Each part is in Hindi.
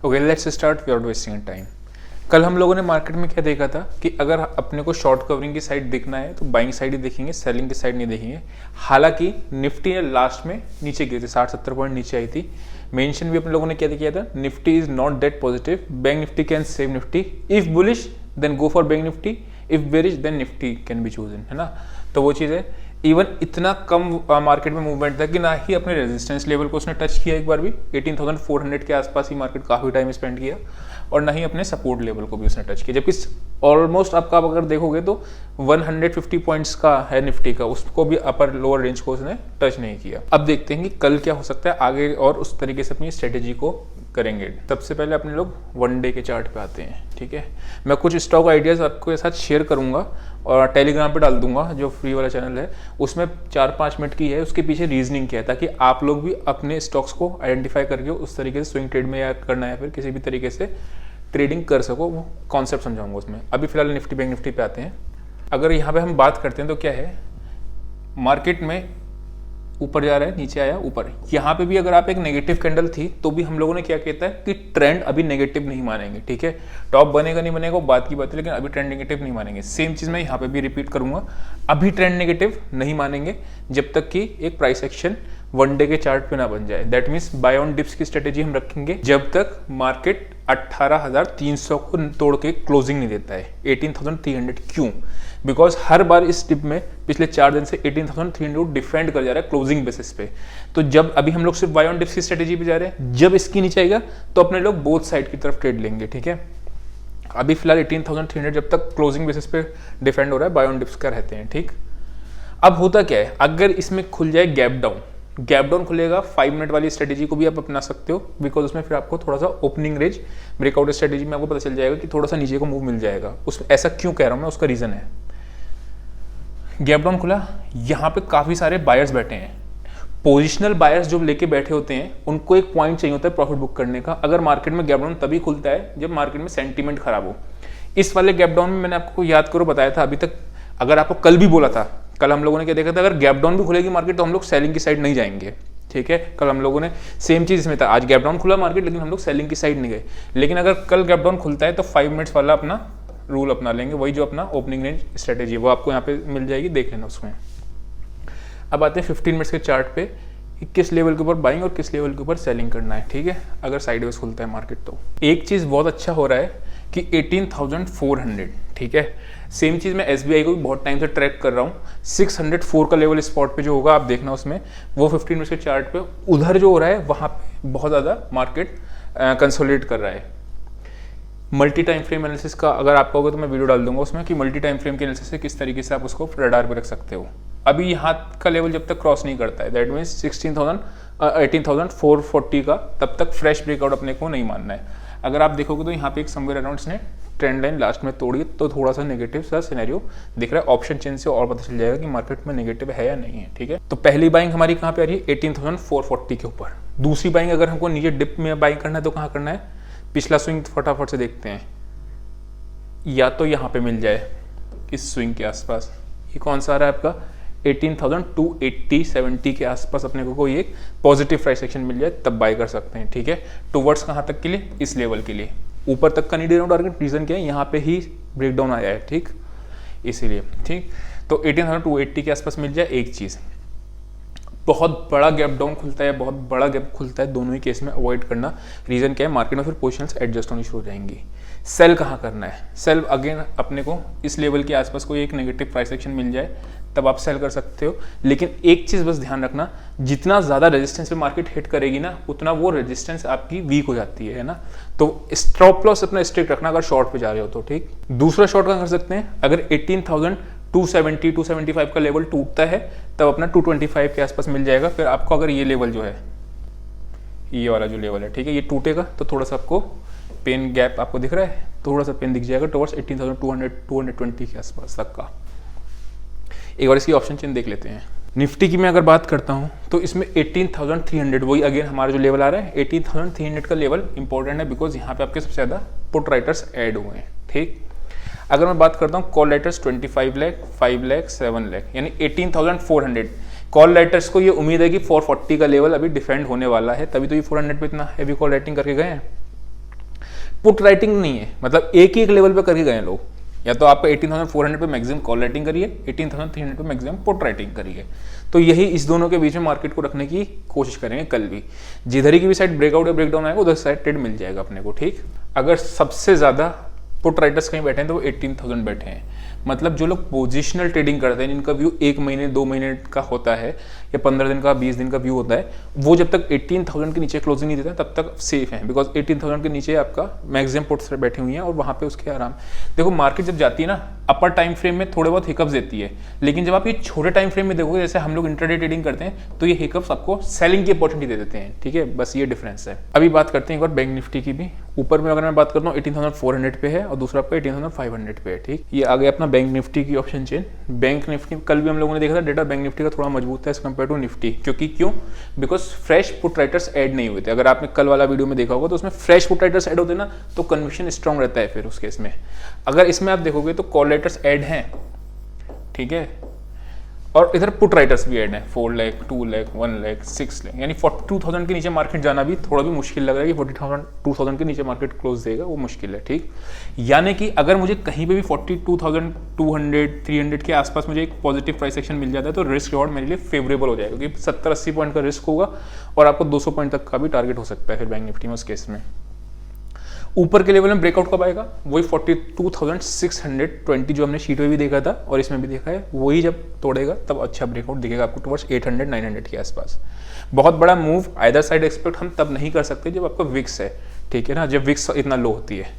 Okay let's start without wasting time. कल हम लोगों ने मार्केट में क्या देखा था कि अगर अपने को शॉर्ट कवरिंग की साइड देखना है तो बाइंग साइड ही देखेंगे, सेलिंग की साइड नहीं देखेंगे। हालांकि निफ्टी ने लास्ट में नीचे गिरी थी, 60-70 पॉइंट नीचे आई थी। मेंशन भी अपने लोगों ने क्या किया था, Nifty is not that positive, bank Nifty can save Nifty, if bullish then go for bank Nifty, if bearish then Nifty can be chosen, है ना। तो वो चीज़ है। इवन इतना कम मार्केट में मूवमेंट था कि ना ही अपने रेजिस्टेंस लेवल को उसने टच किया एक बार भी, 18,400 के आसपास ही मार्केट काफ़ी टाइम स्पेंड किया, और ना ही अपने सपोर्ट लेवल को भी उसने टच किया। जबकि ऑलमोस्ट आपका अगर देखोगे तो 150 पॉइंट्स का है निफ्टी का, उसको भी अपर लोअर रेंज को उसने टच नहीं किया। अब देखते हैं कि कल क्या हो सकता है आगे, और उस तरीके से अपनी स्ट्रेटेजी को करेंगे। सबसे पहले अपने लोग वन डे के चार्ट पे आते हैं, ठीक है। मैं कुछ स्टॉक आइडियाज़ आपके साथ शेयर करूंगा और टेलीग्राम पे डाल दूंगा, जो फ्री वाला चैनल है उसमें 4-5 मिनट की है, उसके पीछे रीजनिंग क्या है, ताकि आप लोग भी अपने स्टॉक्स को आइडेंटिफाई करके उस तरीके से स्विंग ट्रेड में या करना है, फिर किसी भी तरीके से ट्रेडिंग कर सको, वो कॉन्सेप्ट समझाऊंगा उसमें। अभी फिलहाल निफ्टी बैंक निफ्टी पे आते हैं। अगर यहाँ पे हम बात करते हैं तो क्या है, मार्केट में ऊपर जा रहा है, नीचे आया ऊपर। यहाँ पे भी अगर आप एक नेगेटिव कैंडल थी तो भी हम लोगों ने क्या कहता है कि ट्रेंड अभी नेगेटिव नहीं मानेंगे, ठीक है। टॉप बनेगा नहीं बनेगा बात की बात है, लेकिन अभी ट्रेंड नेगेटिव नहीं मानेंगे। सेम चीज मैं यहाँ पे भी रिपीट करूंगा, अभी ट्रेंड नेगेटिव नहीं मानेंगे जब तक कि एक प्राइस एक्शन वन डे के चार्ट पे ना बन जाए। That means by on dips की स्ट्रेटेजी हम रखेंगे जब तक मार्केट 18,300 को तोड़ के क्लोजिंग नहीं देता है, 18,300। क्यों? बिकॉज हर बार इस डिप में पिछले 4 दिन से 18,300 डिफेंड कर जा रहा है क्लोजिंग बेसिस पे। तो जब अभी हम लोग सिर्फ बाय ऑन डिप्स की स्ट्रेटेजी पे जा रहे हैं, जब इसकी नीचे आएगा तो अपने लोग बोथ साइड की तरफ ट्रेड लेंगे, ठीक है। अभी फिलहाल 18,300 जब तक क्लोजिंग बेसिस पे डिफेंड हो रहा है, बाय ऑन डिप्स का रहते हैं, ठीक। अब होता क्या है, अगर इसमें खुल जाए गैप डाउन खुलेगा, 5 मिनट वाली स्ट्रेटेजी को भी आप अपना सकते हो, बिकॉज उसमें फिर आपको थोड़ा सा ओपनिंग रेंज ब्रेकआउट स्ट्रेटेजी में आपको पता चल जाएगा कि थोड़ा सा नीचे को मूव मिल जाएगा। उस ऐसा क्यों कह रहा हूं मैं, उसका रीजन है, गैप डाउन खुला, यहाँ पे काफी सारे बायर्स बैठे हैं। पोजिशनल बायर्स जो लेके बैठे होते हैं उनको एक पॉइंट चाहिए होता है प्रॉफिट बुक करने का। अगर मार्केट में गैप डाउन तभी खुलता है जब मार्केट में सेंटीमेंट खराब हो। इस वाले गैप डाउन में मैंने आपको याद करो बताया था अभी तक, अगर आपको कल भी बोला था, कल हम लोगों ने क्या देखा था, अगर गैप डाउन भी खुलेगी मार्केट तो हम लोग सेलिंग की साइड नहीं जाएंगे, ठीक है। कल हम लोगों ने सेम चीज इसमें था, आज गैप डाउन खुला मार्केट लेकिन हम लोग सेलिंग की साइड नहीं गए। लेकिन अगर कल गैप डाउन खुलता है तो 5 मिनट्स वाला अपना रूल अपना लेंगे, वही जो अपना ओपनिंग रेंज स्ट्रेटेजी है वो आपको यहाँ पे मिल जाएगी, देख लेना उसमें। अब आते हैं 15 मिनट्स के चार्ट पे कि किस लेवल के ऊपर बाइंग और किस लेवल के ऊपर सेलिंग करना है, ठीक है। अगर साइडवेज खुलता है मार्केट तो एक चीज बहुत अच्छा हो रहा है कि 18,400, ठीक है। सेम चीज मैं SBI को भी बहुत टाइम से ट्रैक कर रहा हूँ, 604 का लेवल स्पॉट पे जो होगा आप देखना उसमें, वो 15 मिनट्स के चार्ट पे उधर जो हो रहा है वहां पे बहुत ज्यादा मार्केट कंसोलिडेट कर रहा है। मल्टी टाइम फ्रेम एनालिसिस का अगर आप कहोगे तो मैं वीडियो डाल दूंगा उसमें कि मल्टी टाइम फ्रेम के एनालिसिस से किस तरीके से आप उसको रडार पे रख सकते हो। अभी यहाँ का लेवल जब तक क्रॉस नहीं करता है, दैट मीन्स 18,440 का, तब तक फ्रेश ब्रेकआउट अपने को नहीं मानना है। अगर आप देखोगे तो यहाँ पे एक समवेयर अराउंड इसने ट्रेंड लाइन लास्ट में तोड़ी, तो थोड़ा सा नेगेटिव सा सिनेरियो दिख रहा है। ऑप्शन चेंज से और पता चल जाएगा कि मार्केट में नेगेटिव है या नहीं है, ठीक है। तो पहली बाइंग हमारी कहाँ पे आ रही है, 18,440 के ऊपर। दूसरी बाइंग अगर हमको नीचे डिप में बाइंग करना है तो कहाँ करना है, पिछला स्विंग फटाफट से देखते हैं, या तो यहाँ पे मिल जाए इस स्विंग के आसपास, ये कौन सा आ रहा है आपका 18,280-70 के आसपास अपने को कोई एक पॉजिटिव प्राइस एक्शन मिल जाए तब बाय कर सकते हैं, ठीक है। टुवर्ड्स कहाँ तक के लिए, इस लेवल के लिए, ऊपर तक का नहीं दे रहा हूँ टारगेट, रीजन क्या है, यहाँ पे ही ब्रेकडाउन आया है, ठीक, इसीलिए, ठीक। तो 18,280 के आसपास मिल जाए एक चीज। बहुत बड़ा गैप डाउन खुलता है, बहुत बड़ा गैप खुलता है, दोनों ही केस में अवॉइड करना। रीजन क्या है, मार्केट में फिर पोजीशंस एडजस्ट होनी शुरू हो जाएंगी। सेल कहाँ करना है, सेल अगेन अपने को इस लेवल के आसपास कोई एक नेगेटिव प्राइस एक्शन मिल जाए तब आप सेल कर सकते हो। लेकिन एक चीज बस ध्यान रखना, जितना ज्यादा रेजिस्टेंस पे मार्केट हिट करेगी ना, उतना वो रेजिस्टेंस आपकी वीक हो जाती है ना। तो स्टॉप लॉस अपना स्ट्रिक्ट रखना अगर शॉर्ट पे जा रहे हो तो, ठीक। दूसरा शॉर्ट कहाँ कर सकते हैं, अगर 18,270-275 का लेवल टूटता है तब अपना 225 के आसपास मिल जाएगा। फिर आपको अगर ये लेवल जो है, ये वाला जो लेवल है, ठीक है, ये टूटेगा तो थोड़ा सा आपको पेन गैप आपको दिख रहा है, थोड़ा सा पेन दिख जाएगा टुवर्ड्स 18,200-220 के आसपास तक का। एक बार इसकी ऑप्शन चेन देख लेते हैं। निफ्टी की मैं अगर बात करता हूं तो इसमें 18,300, वही अगेन हमारा जो लेवल आ रहा है 18,300 का लेवल इंपॉर्टेंट है, बिकॉज यहाँ पे आपके सबसे ज्यादा पुट राइटर्स ऐड हुए हैं, ठीक। अगर मैं बात करता हूँ कॉल राइटर्स 25 लाख, 5 लाख, 7 लाख, यानी 18,400 कॉल राइटर्स को ये उम्मीद है कि 440 का लेवल अभी डिफेंड होने वाला है, तभी तो ये 400 पे इतना हैवी कॉल राइटिंग करके गए हैं। पुट राइटिंग नहीं है, मतलब एक ही एक लेवल पे करके गए लोग, या तो आपका 18,400 पे मैक्सिमम कॉल राइटिंग करिए, 18,300 पे मैक्सिमम पुट राइटिंग करिए। तो यही इस दोनों के बीच में मार्केट को रखने की कोशिश करेंगे कल भी। जिधर ही की भी साइड ब्रेकआउट या ब्रेकडाउन आएगा उधर साइड ट्रेड मिल जाएगा अपने को, ठीक। अगर सबसे ज़्यादा पुट राइटर्स कहीं बैठे हैं तो वो 18,000 बैठे हैं, मतलब जो लोग पोजिशनल ट्रेडिंग करते हैं, जिनका व्यू 1 महीने 2 महीने का होता है या 15 दिन का 20 दिन का व्यू होता है, वो जब तक 18,000 के नीचे क्लोजिंग नहीं देता तब तक सेफ है, बिकॉज 18,000 के नीचे आपका मैक्सिमम पुट्स बैठे हुई हैं और वहाँ पे उसके आराम। देखो मार्केट जब जाती है ना, अपर टाइम फ्रेम में थोड़े बहुत हिकअप्स देती है, लेकिन जब आप ये छोटे टाइम फ्रेम में देखोगे, जैसे हम लोग इंट्राडे ट्रेडिंग करते हैं, तो ये हिकअप्स आपको सेलिंग की अपॉर्चुनिटी दे देते हैं, ठीक है। बस ये डिफरेंस है। अभी बात करते हैं एक बार बैंक निफ्टी की भी। ऊपर में अगर मैं बात करता हूँ 18,400 पे है और दूसरा आपका 18,500 पे है, ठीक। ये आ गया अपना बैंक निफ्टी की ऑप्शन चेन। बैंक निफ्टी कल भी हम लोगों ने देखा था, डेटा बैंक निफ्टी का थोड़ा मजबूत है एज कम्पेयर टू निफ्टी, क्योंकि क्यों, because fresh put writers add नहीं हुए थे। अगर आपने कल वाला वीडियो में देखा होगा तो उसमें फ्रेश पुट राइटर्स ऐड होते ना, तो कन्विक्शन स्ट्रॉन्ग रहता है फिर उस केस में। अगर इसमें आप देखोगे तो कॉल राइटर्स ऐड हैं, ठीक है, और इधर पुट राइटर्स भी ऐड हैं, 4 लाख 2 लाख 1 लाख 6 लाख, यानी 42,000 के नीचे मार्केट जाना भी थोड़ा भी मुश्किल लग रहा है कि 42,000 के नीचे मार्केट क्लोज देगा, वो मुश्किल है, ठीक। यानी कि अगर मुझे कहीं पे भी 42,200 300 के आसपास मुझे एक पॉजिटिव प्राइस एक्शन मिल जाता है तो रिस्क रिवॉर्ड मेरे लिए फेवरेबल हो जाएगा, क्योंकि 70-80 पॉइंट का रिस्क होगा और आपको 200 पॉइंट तक का भी टारगेट हो सकता है फिर बैंक निफ्टी में उस केस में। ऊपर के लेवल में ब्रेकआउट कब आएगा, वही 42,620 जो हमने शीट में भी देखा था और इसमें भी देखा है, वही जब तोड़ेगा तब अच्छा ब्रेकआउट दिखेगा आपको टुवर्ड्स 800-900 के आसपास। बहुत बड़ा मूव आइदर साइड एक्सपेक्ट हम तब नहीं कर सकते जब आपका विक्स है, ठीक है ना, जब विक्स इतना लो होती है।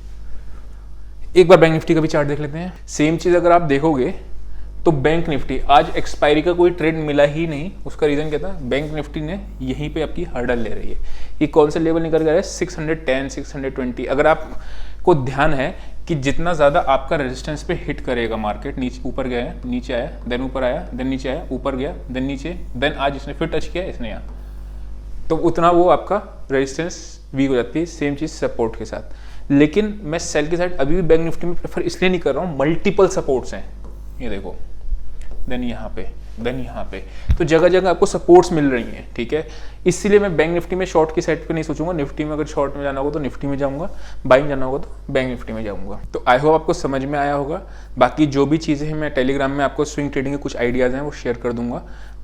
एक बार बैंक निफ्टी का भी चार्ट देख लेते हैं। सेम चीज अगर आप देखोगे तो बैंक निफ्टी आज एक्सपायरी का कोई ट्रेड मिला ही नहीं। उसका रीजन क्या था, बैंक निफ्टी ने यहीं पे आपकी हर्डल ले रही है। ये कौन सा लेवल निकल गया है, 610 620। अगर आपको ध्यान है कि जितना ज़्यादा आपका रेजिस्टेंस पे हिट करेगा मार्केट, नीचे ऊपर गया है, नीचे आया, देन ऊपर आया, देन नीचे आया, ऊपर गया, देन नीचे, देन आज इसने फिर टच किया, इसने यहाँ, तो उतना वो आपका रेजिस्टेंस वीक हो जाती है। सेम चीज़ सपोर्ट के साथ। लेकिन मैं सेल की साइड अभी भी बैंक निफ्टी में प्रेफर इसलिए नहीं कर रहा हूँ, मल्टीपल सपोर्ट्स हैं, ये देखो, देन यहाँ पे, देन यहाँ पे, तो जगह जगह आपको सपोर्ट्स मिल रही हैं, ठीक है। इसीलिए मैं बैंक निफ्टी में शॉर्ट की साइड पे नहीं सोचूंगा। निफ्टी में अगर शॉर्ट में जाना होगा तो निफ्टी में जाऊंगा, बाइंग जाना होगा तो बैंक निफ्टी में जाऊंगा। तो आई होप आपको समझ में आया होगा। बाकी जो भी चीज़ें हैं मैं टेलीग्राम में आपको स्विंग ट्रेडिंग के कुछ आइडियाज़ हैं वो शेयर कर दूंगा।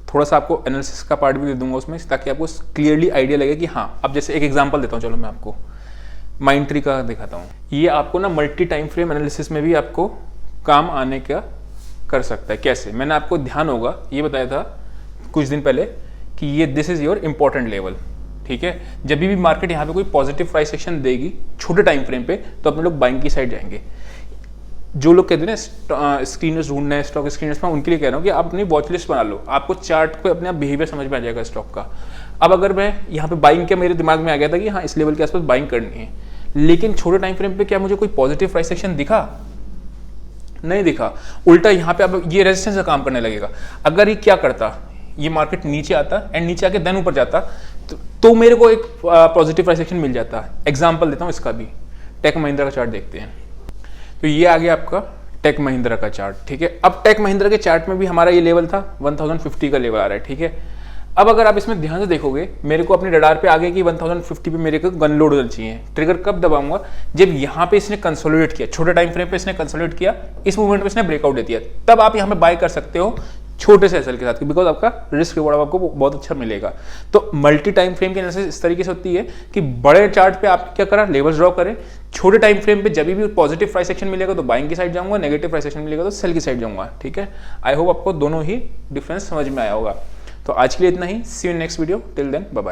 थोड़ा सा आपको एनालिसिस का पार्ट भी दे दूंगा उसमें, ताकि आपको क्लियरली आइडिया लगे कि हाँ। अब जैसे एक एग्जाम्पल देता हूँ, चलो मैं आपको माइंड ट्री का दिखाता हूँ। ये आपको ना मल्टी टाइम फ्रेम एनालिसिस में भी आपको काम आने का कर सकता है। कैसे, मैंने आपको ध्यान होगा ये बताया था कुछ दिन पहले कि ये this is your important level, ठीक है। जब भी मार्केट यहाँ पे कोई पॉजिटिव प्राइस एक्शन देगी छोटे टाइम फ्रेम पे, तो अपने लोग बाइंग की साइड जाएंगे। जो लोग कहते हैं ना स्क्रीनर्स ढूंढना है, स्टॉक स्क्रीनर्स, मैं उनके लिए कह रहा हूँ कि आप अपनी वॉच लिस्ट बना लो, आपको चार्ट पे अपने आप बिहेवियर समझ में आ जाएगा स्टॉक का। अब अगर मैं यहाँ पे बाइंग के मेरे दिमाग में आ गया था कि हाँ इस लेवल के आसपास बाइंग करनी है, लेकिन छोटे टाइम फ्रेम पे क्या मुझे कोई पॉजिटिव प्राइस एक्शन दिखा, नहीं दिखा। उल्टा यहाँ पे अब ये रेजिस्टेंस का काम करने लगेगा। अगर ये क्या करता, ये मार्केट नीचे आता एंड नीचे आके देन ऊपर जाता, तो मेरे को एक पॉजिटिव प्राइस एक्शन मिल जाता। एग्जांपल देता हूँ इसका भी, टेक महिंद्रा का चार्ट देखते हैं। तो ये आ गया आपका टेक महिंद्रा का चार्ट, ठीक है। अब टेक महिंद्रा के चार्ट में भी हमारा ये लेवल था 1050 का लेवल आ रहा है, ठीक है। अब अगर आप इसमें ध्यान से देखोगे, मेरे को अपने रडार पे आगे कि 1050 पे मेरे को गन लोड होना चाहिए। ट्रिगर कब दबाऊंगा, जब यहाँ पे इसने कंसोलिडेट किया, छोटे टाइम फ्रेम पे इसने कंसोलिडेट किया, इस मूवमेंट में इसने ब्रेकआउट दे दिया, तब आप यहाँ पे बाय कर सकते हो छोटे से एसएल के साथ, बिकॉज आपका रिस्क रिवॉर्ड आपको बहुत अच्छा मिलेगा। तो मल्टी टाइम फ्रेम की एनालिसिस इस तरीके से होती है कि बड़े चार्ट पे आप क्या करा, लेवल्स ड्रॉ करें, छोटे टाइम फ्रेम पे जब भी पॉजिटिव प्राइस एक्शन मिलेगा तो बाइंग की साइड जाऊंगा, नेगेटिव प्राइस एक्शन मिलेगा तो सेल की साइड जाऊंगा, ठीक है। आई होप आपको दोनों ही डिफरेंस समझ में आया होगा। तो आज के लिए इतना ही। See you next video, till then bye bye.